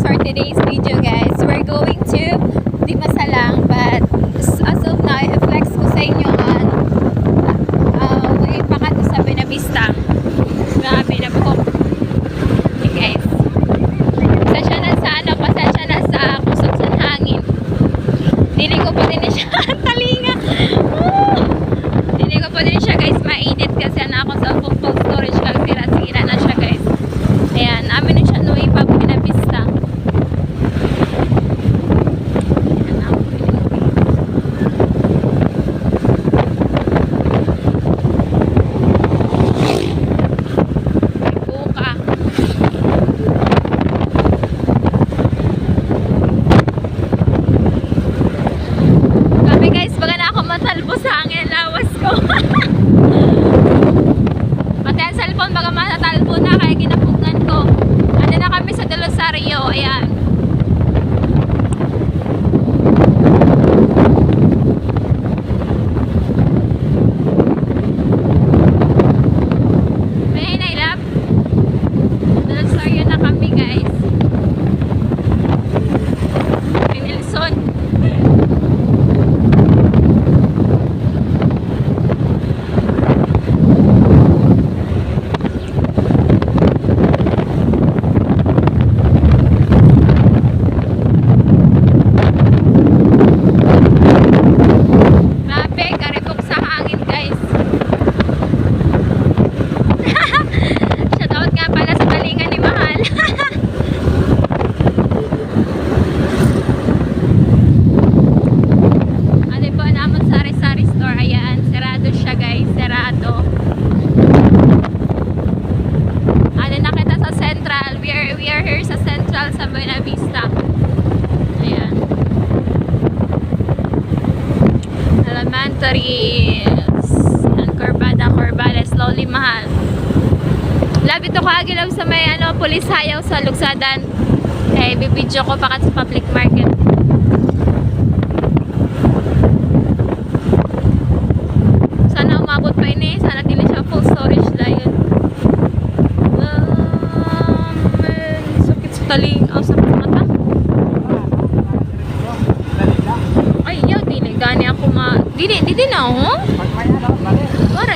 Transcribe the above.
for today's video, guys. We're going to Dimasalang, but as of now, i-flex ko sa inyo ang way pa to sa Buenavista. Grabe na po. Okay, guys. Pasensya na sa pasensya na sa kusot sa hangin. Dili ko pa din siya talinga. Dili ko pa din siya, guys, ma-edit kasi na ako sa full storage lang. Sira na siya, guys. Ayan, amin na siya Noy pag Buenavista. Grabe, guys, baga na ako matalbo sa hangin, lawas ko. Pati ang cellphone baga matatalbo na kaya ginapugan ko. Ano na kami sa Dalosario, ayan. May nailap. Dalosario na kami, guys. Pinilson. Sa Buenavista. Ayan. Elementaries. Corbales. Slowly mahal. Labi to kagilaw sa may pulis hayaw sa Lugsadan. Eh, bibidyo ko pakat sa public market. Sana umabot pa ini. Sana dili siya full storage dahil. Taling sa mata. Ay, yaw, dili gani ako dili na, oh. Wala